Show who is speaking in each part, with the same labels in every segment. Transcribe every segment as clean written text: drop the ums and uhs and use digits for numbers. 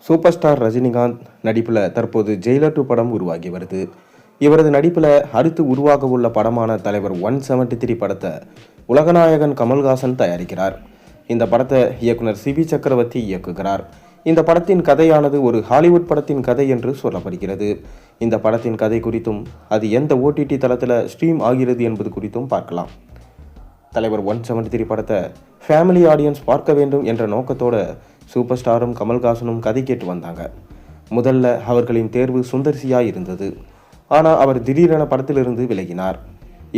Speaker 1: Super star Rajinikanth நடிப்பில் தற்போது Jailer 2 படம் உருவாகி வருது. இவரது நடிப்பில் அடுத்து உருவாக உள்ள படமான தலைவர் 173 படத்தை உலகநாயகன் கமல்ஹாசன் தயாரிக்கிறார். இந்த படத்தை இயக்குனர் சிபி சக்கரவர்த்தி இயக்குகிறார். இந்த படத்தின் கதையானது ஒரு ஹாலிவுட் படத்தின் கதை என்று சொல்லப்படுகிறது. இந்த படத்தின் கதை குறித்தும் அது எந்த OTT தளத்தில் ஸ்ட்ரீம் ஆகிறது என்பது குறித்தும் பார்க்கலாம். தலைவர் 173 படத்தை ஃபேமிலி ஆடியன்ஸ் பார்க்க வேண்டும் என்ற நோக்கத்தோடு சூப்பர் ஸ்டாரும் கமல்ஹாசனும் கதை கேட்டு வந்தாங்க. முதல்ல அவர்களின் தேர்வு சுந்தர்சியாக இருந்தது. ஆனால் அவர் திடீரென படத்திலிருந்து விலகினார்.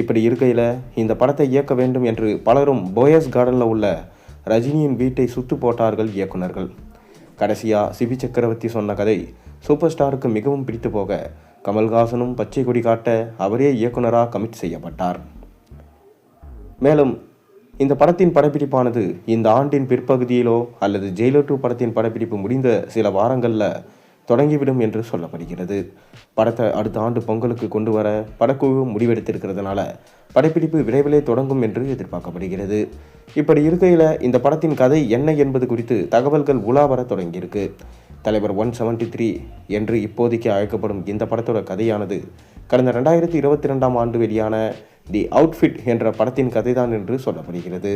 Speaker 1: இப்படி இருக்கையில் இந்த படத்தை இயக்க வேண்டும் என்று பலரும் போயஸ் கார்டனில் உள்ள ரஜினியின் வீட்டை சுட்டு போட்டார்கள் இயக்குனர்கள். கடைசியாக சிபி சக்கரவர்த்தி சொன்ன கதை சூப்பர் ஸ்டாருக்கு மிகவும் பிடித்து போக கமல்ஹாசனும் பச்சை கொடி காட்ட அவரே இயக்குனராக கமிட் செய்யப்பட்டார். மேலும் இந்த படத்தின் படப்பிடிப்பானது இந்த ஆண்டின் பிற்பகுதியிலோ அல்லது ஜெயிலர் 2 படத்தின் படப்பிடிப்பு முடிந்த சில வாரங்களில் தொடங்கிவிடும் என்று சொல்லப்படுகிறது. படத்தை அடுத்த ஆண்டு பொங்கலுக்கு கொண்டு வர படக்குழு முடிவெடுத்திருக்கிறதுனால படப்பிடிப்பு விரைவிலே தொடங்கும் என்று எதிர்பார்க்கப்படுகிறது. இப்படி இருக்கையில் இந்த படத்தின் கதை என்ன என்பது குறித்து தகவல்கள் உலா வர தொடங்கியிருக்கு. தலைவர் 173 என்று இப்போதைக்கு அழைக்கப்படும் இந்த படத்தோட கதையானது கடந்த 2022ஆம் ஆண்டு வெளியான தி அவுட்ஃபிட் என்ற படத்தின் கதைதான் என்று சொல்லப்படுகிறது.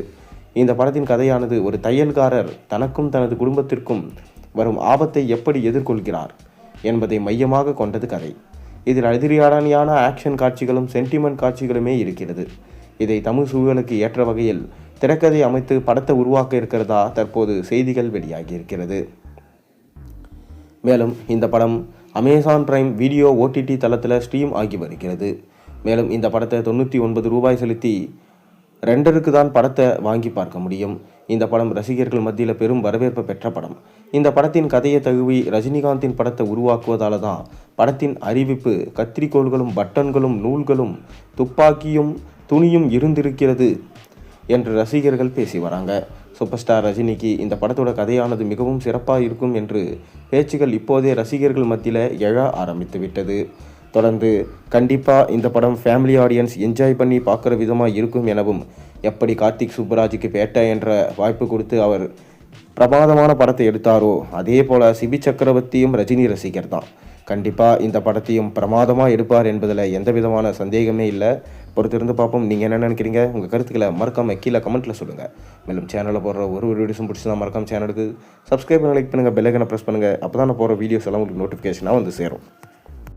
Speaker 1: இந்த படத்தின் கதையானது ஒரு தையல்காரர் தனக்கும் தனது குடும்பத்திற்கும் வரும் ஆபத்தை எப்படி எதிர்கொள்கிறார் என்பதை மையமாக கொண்டது கதை. இதில் அதிரடியான ஆக்ஷன் காட்சிகளும் சென்டிமெண்ட் காட்சிகளுமே இருக்கிறது. இதை தமிழ் சூழலுக்கு ஏற்ற வகையில் திரைக்கதை அமைத்து படத்தை உருவாக்க இருக்கிறதா தற்போது செய்திகள் வெளியாகி இருக்கிறது. மேலும் இந்த படம் அமேசான் பிரைம் வீடியோ OTT தளத்தில் ஸ்ட்ரீம் ஆகி வருகிறது. மேலும் இந்த படத்தை 99 ரூபாய் செலுத்தி ரெண்டருக்கு தான் படத்தை வாங்கி பார்க்க முடியும். இந்த படம் ரசிகர்கள் மத்தியில் பெரும் வரவேற்பு பெற்ற படம். இந்த படத்தின் கதையை தழுவி ரஜினிகாந்தின் படத்தை உருவாக்குவதால தான் படத்தின் அறிவிப்பு கத்திரிக்கோள்களும் பட்டன்களும் நூல்களும் துப்பாக்கியும் துணியும் இருந்திருக்கிறது என்று ரசிகர்கள் பேசி வராங்க. சூப்பர் ஸ்டார் ரஜினிக்கு இந்த படத்தோட கதையானது மிகவும் சிறப்பாக இருக்கும் என்று பேச்சுகள் இப்போதே ரசிகர்கள் மத்தியில் எழ ஆரம்பித்து விட்டது. தொடர்ந்து கண்டிப்பாக இந்த படம் ஃபேமிலி ஆடியன்ஸ் என்ஜாய் பண்ணி பார்க்குற விதமாக இருக்கும் எனவும், எப்படி கார்த்திக் சுப்புராஜுக்கு பேட்டை என்ற வாய்ப்பு கொடுத்து அவர் பிரமாதமான படத்தை எடுத்தாரோ அதே போல் சிபி சக்கரவர்த்தியும் ரஜினி ரசிகர் தான். கண்டிப்பாக இந்த படத்தையும் பிரமாதமாக எடுப்பார் என்பதில் எந்த விதமான சந்தேகமே இல்லை. பொறுத்திருந்து பார்ப்போம். நீங்கள் என்ன நினைக்கிறீங்க? உங்கள் கருத்துக்களை மறக்காமல் கீழே கமெண்ட்டில் சொல்லுங்கள். மேலும் சேனலில் போடுற ஒரு வீடியோஸும் பிடிச்சதா மறக்காமல் சேனலுக்கு சப்ஸ்கிரைப் பண்ணி லைக் பண்ணுங்கள், பெல் ஐகானை ப்ரெஸ் பண்ணுங்கள். அப்போ தான் நான் போகிற வீடியோஸ் எல்லாம் உங்களுக்கு நோட்டிஃபிகேஷனாக வந்து சேரும்.